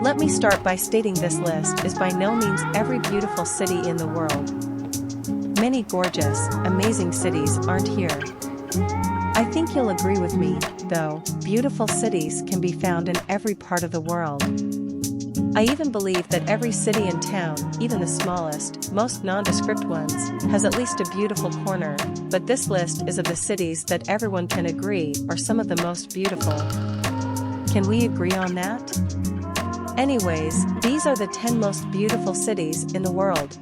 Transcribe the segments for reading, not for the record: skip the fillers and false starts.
Let me start by stating this list is by no means every beautiful city in the world. Many gorgeous, amazing cities aren't here. I think you'll agree with me, though, beautiful cities can be found in every part of the world. I even believe that every city and town, even the smallest, most nondescript ones, has at least a beautiful corner, but this list is of the cities that everyone can agree are some of the most beautiful. Can we agree on that? Anyways, these are the 10 most beautiful cities in the world.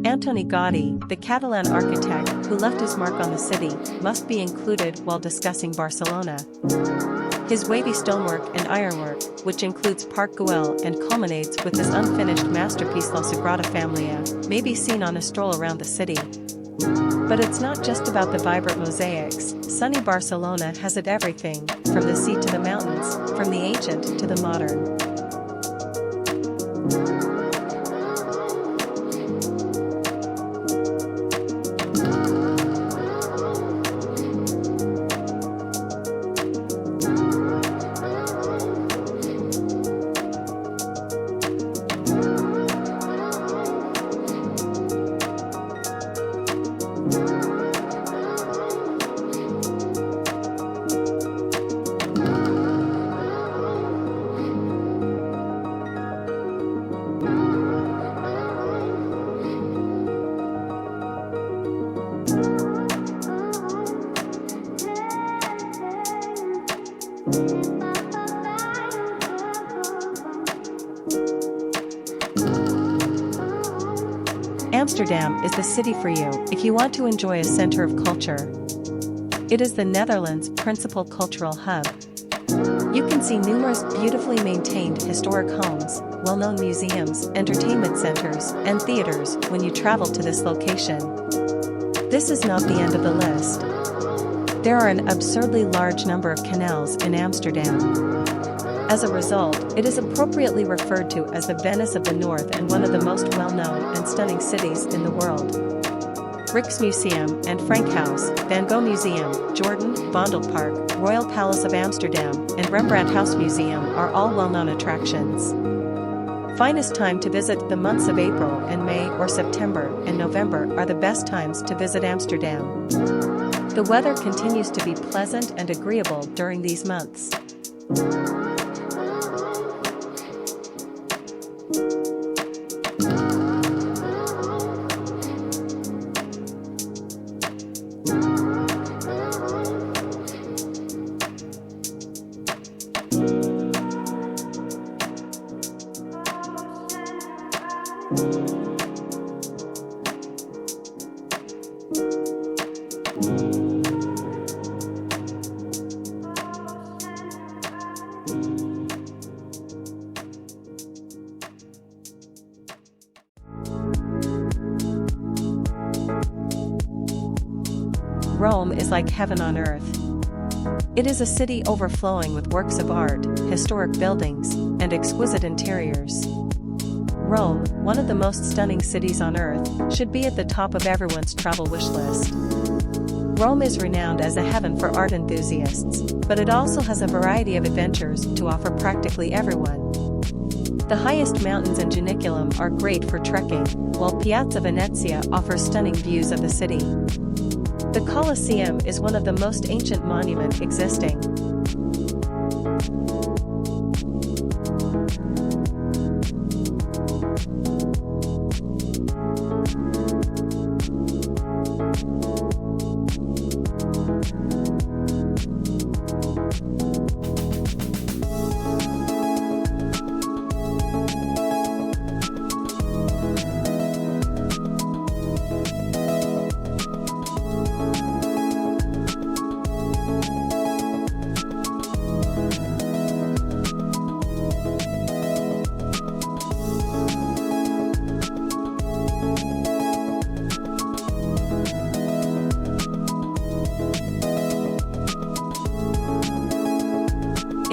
Antoni Gaudí, the Catalan architect who left his mark on the city, must be included while discussing Barcelona. His wavy stonework and ironwork, which includes Park Güell and culminates with his unfinished masterpiece La Sagrada Familia, may be seen on a stroll around the city. But it's not just about the vibrant mosaics. Sunny Barcelona has it everything, from the sea to the mountains, from the ancient to the modern. Amsterdam is the city for you if you want to enjoy a center of culture. It is the Netherlands' principal cultural hub. You can see numerous beautifully maintained historic homes, well-known museums, entertainment centers, and theaters when you travel to this location. This is not the end of the list. There are an absurdly large number of canals in Amsterdam. As a result, it is appropriately referred to as the Venice of the North and one of the most well-known and stunning cities in the world. Rijksmuseum and Frankhuis, Van Gogh Museum, Jordan, Vondelpark, Royal Palace of Amsterdam, and Rembrandt House Museum are all well-known attractions. Finest time to visit. The months of April and May or September and November are the best times to visit Amsterdam. The weather continues to be pleasant and agreeable during these months. Rome is like heaven on earth. It is a city overflowing with works of art, historic buildings, and exquisite interiors. Rome, one of the most stunning cities on earth, should be at the top of everyone's travel wish list. Rome is renowned as a heaven for art enthusiasts, but it also has a variety of adventures to offer practically everyone. The highest mountains in Janiculum are great for trekking, while Piazza Venezia offers stunning views of the city. The Colosseum is one of the most ancient monuments existing.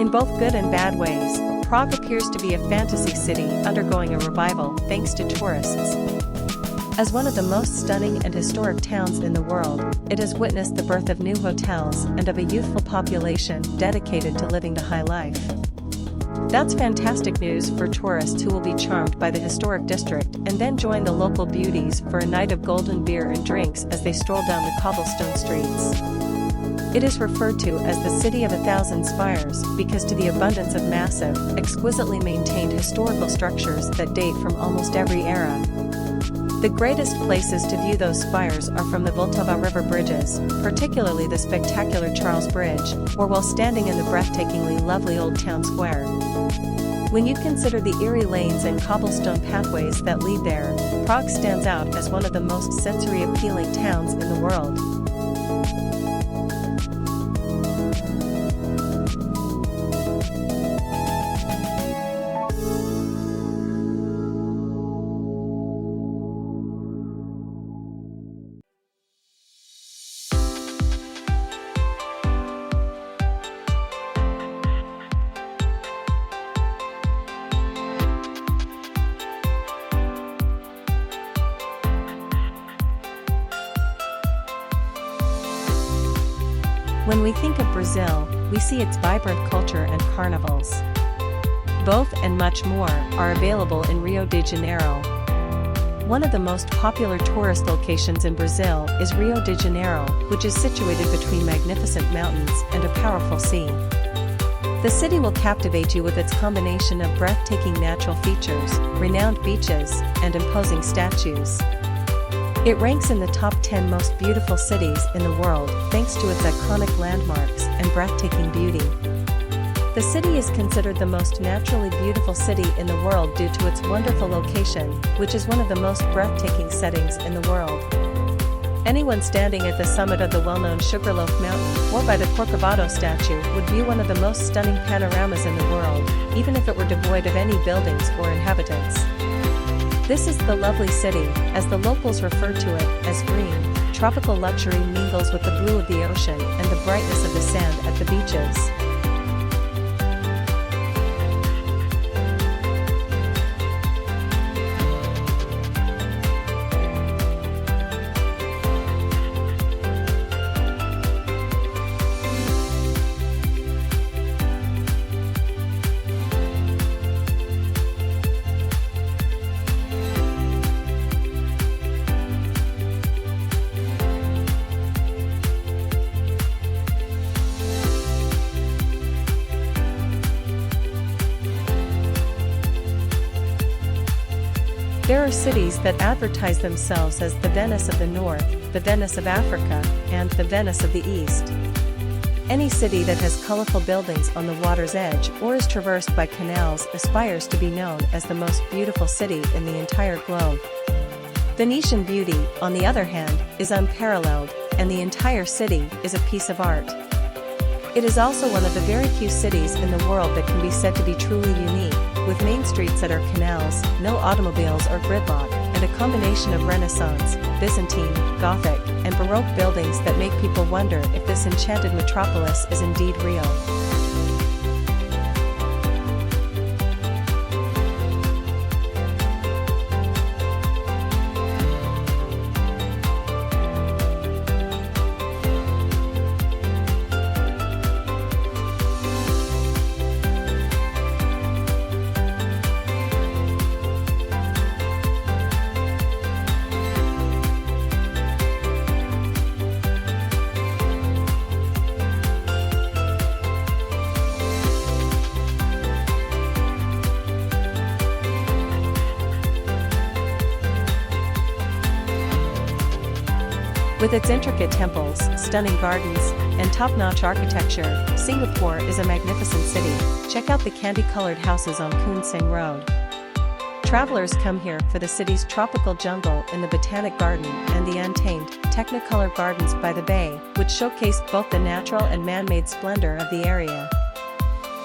In both good and bad ways, Prague appears to be a fantasy city undergoing a revival thanks to tourists. As one of the most stunning and historic towns in the world, it has witnessed the birth of new hotels and of a youthful population dedicated to living the high life. That's fantastic news for tourists who will be charmed by the historic district and then join the local beauties for a night of golden beer and drinks as they stroll down the cobblestone streets. It is referred to as the City of 1,000 Spires because to the abundance of massive, exquisitely maintained historical structures that date from almost every era. The greatest places to view those spires are from the Vltava River bridges, particularly the spectacular Charles Bridge, or while standing in the breathtakingly lovely Old Town Square. When you consider the eerie lanes and cobblestone pathways that lead there, Prague stands out as one of the most sensory appealing towns in the world. When we think of Brazil, we see its vibrant culture and carnivals. Both and much more are available in Rio de Janeiro. One of the most popular tourist locations in Brazil is Rio de Janeiro, which is situated between magnificent mountains and a powerful sea. The city will captivate you with its combination of breathtaking natural features, renowned beaches, and imposing statues. It ranks in the top 10 most beautiful cities in the world thanks to its iconic landmarks and breathtaking beauty. The city is considered the most naturally beautiful city in the world due to its wonderful location, which is one of the most breathtaking settings in the world. Anyone standing at the summit of the well-known Sugarloaf Mountain or by the Corcovado statue would view one of the most stunning panoramas in the world, even if it were devoid of any buildings or inhabitants. This is the lovely city, as the locals refer to it as green. Tropical luxury mingles with the blue of the ocean and the brightness of the sand at the beaches. There are cities that advertise themselves as the Venice of the North, the Venice of Africa, and the Venice of the East. Any city that has colorful buildings on the water's edge or is traversed by canals aspires to be known as the most beautiful city in the entire globe. Venetian beauty, on the other hand, is unparalleled, and the entire city is a piece of art. It is also one of the very few cities in the world that can be said to be truly unique, with main streets that are canals, no automobiles or gridlock, and a combination of Renaissance, Byzantine, Gothic, and Baroque buildings that make people wonder if this enchanted metropolis is indeed real. With its intricate temples, stunning gardens, and top-notch architecture, Singapore is a magnificent city. Check out the candy-colored houses on Koon Sing Road. Travelers come here for the city's tropical jungle in the Botanic Garden and the untamed, technicolor gardens by the bay, which showcase both the natural and man-made splendor of the area.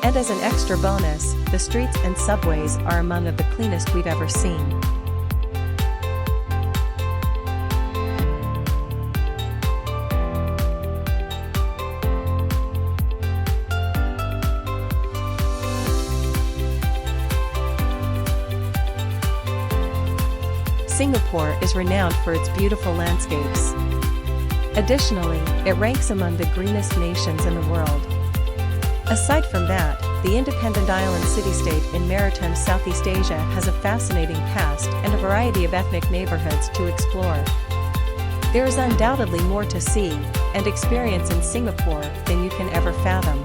And as an extra bonus, the streets and subways are among the cleanest we've ever seen. Singapore is renowned for its beautiful landscapes. Additionally, it ranks among the greenest nations in the world. Aside from that, the independent island city-state in maritime Southeast Asia has a fascinating past and a variety of ethnic neighborhoods to explore. There is undoubtedly more to see and experience in Singapore than you can ever fathom.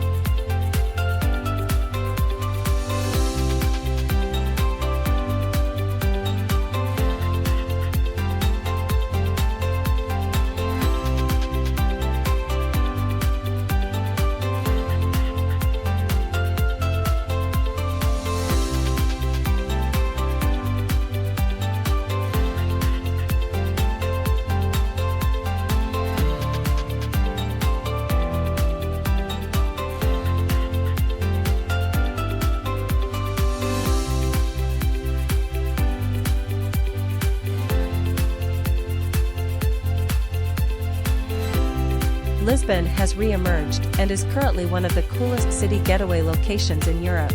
Lisbon has re-emerged and is currently one of the coolest city getaway locations in Europe.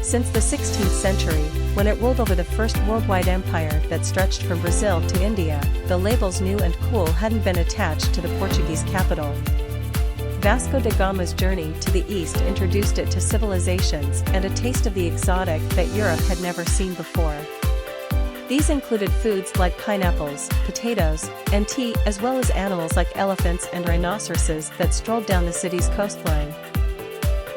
Since the 16th century, when it ruled over the first worldwide empire that stretched from Brazil to India, the labels new and cool hadn't been attached to the Portuguese capital. Vasco da Gama's journey to the east introduced it to civilizations and a taste of the exotic that Europe had never seen before. These included foods like pineapples, potatoes, and tea, as well as animals like elephants and rhinoceroses that strolled down the city's coastline.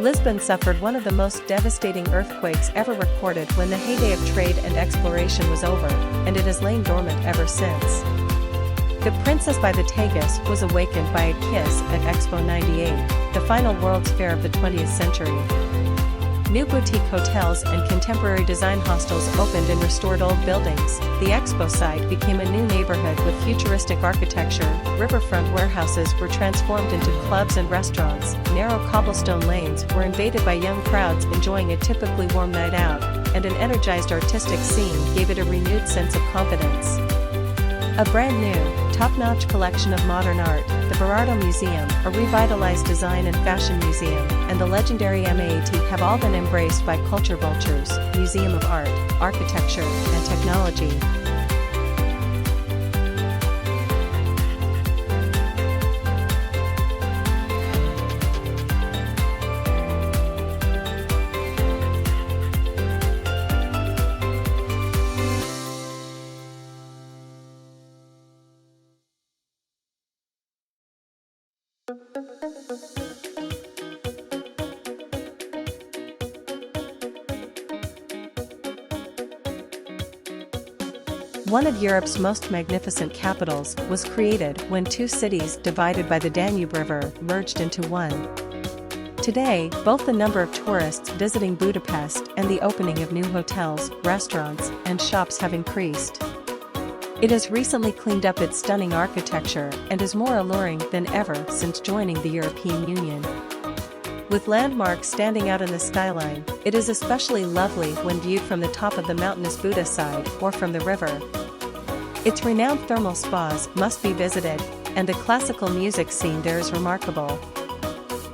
Lisbon suffered one of the most devastating earthquakes ever recorded when the heyday of trade and exploration was over, and it has lain dormant ever since. The Princess by the Tagus was awakened by a kiss at Expo 98, the final World's Fair of the 20th century. New boutique hotels and contemporary design hostels opened in restored old buildings. The expo site became a new neighborhood with futuristic architecture. Riverfront warehouses were transformed into clubs and restaurants. Narrow cobblestone lanes were invaded by young crowds enjoying a typically warm night out, and an energized artistic scene gave it a renewed sense of confidence. A brand new, top-notch collection of modern art, the Berardo Museum, a revitalized design and fashion museum, and the legendary MAAT have all been embraced by culture vultures, Museum of Art, Architecture, and Technology. One of Europe's most magnificent capitals was created when two cities divided by the Danube River merged into one. Today, both the number of tourists visiting Budapest and the opening of new hotels, restaurants, and shops have increased. It has recently cleaned up its stunning architecture and is more alluring than ever since joining the European Union. With landmarks standing out in the skyline, it is especially lovely when viewed from the top of the mountainous Buda side or from the river. Its renowned thermal spas must be visited, and the classical music scene there is remarkable.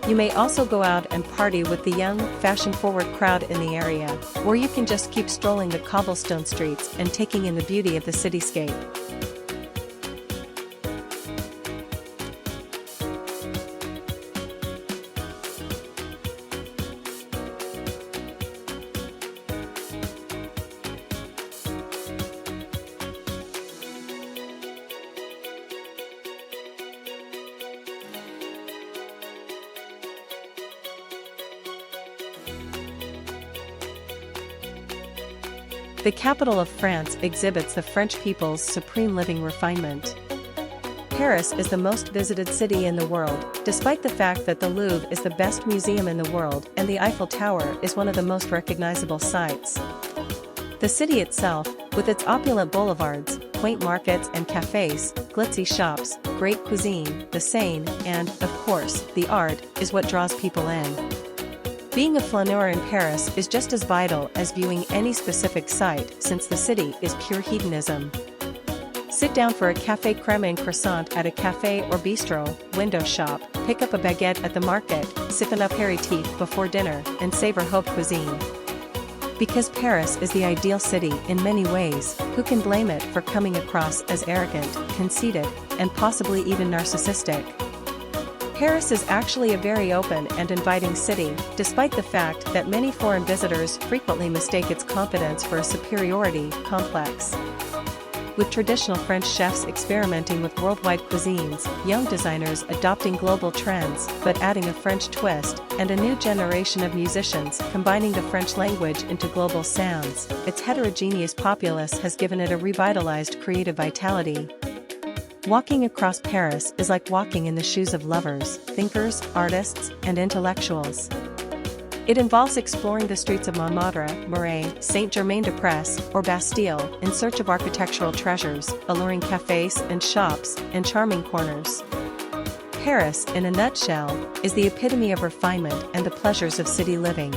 You may also go out and party with the young, fashion-forward crowd in the area, or you can just keep strolling the cobblestone streets and taking in the beauty of the cityscape. The capital of France exhibits the French people's supreme living refinement. Paris is the most visited city in the world, despite the fact that the Louvre is the best museum in the world and the Eiffel Tower is one of the most recognizable sights. The city itself, with its opulent boulevards, quaint markets and cafes, glitzy shops, great cuisine, the Seine, and, of course, the art, is what draws people in. Being a flaneur in Paris is just as vital as viewing any specific site, since the city is pure hedonism. Sit down for a café crème and croissant at a café or bistro, window shop, pick up a baguette at the market, sip an apéritif before dinner, and savor haute cuisine. Because Paris is the ideal city in many ways, who can blame it for coming across as arrogant, conceited, and possibly even narcissistic? Paris is actually a very open and inviting city, despite the fact that many foreign visitors frequently mistake its confidence for a superiority complex. With traditional French chefs experimenting with worldwide cuisines, young designers adopting global trends but adding a French twist, and a new generation of musicians combining the French language into global sounds, its heterogeneous populace has given it a revitalized creative vitality. Walking across Paris is like walking in the shoes of lovers, thinkers, artists, and intellectuals. It involves exploring the streets of Montmartre, Marais, Saint-Germain-des-Prés, or Bastille in search of architectural treasures, alluring cafes and shops, and charming corners. Paris, in a nutshell, is the epitome of refinement and the pleasures of city living.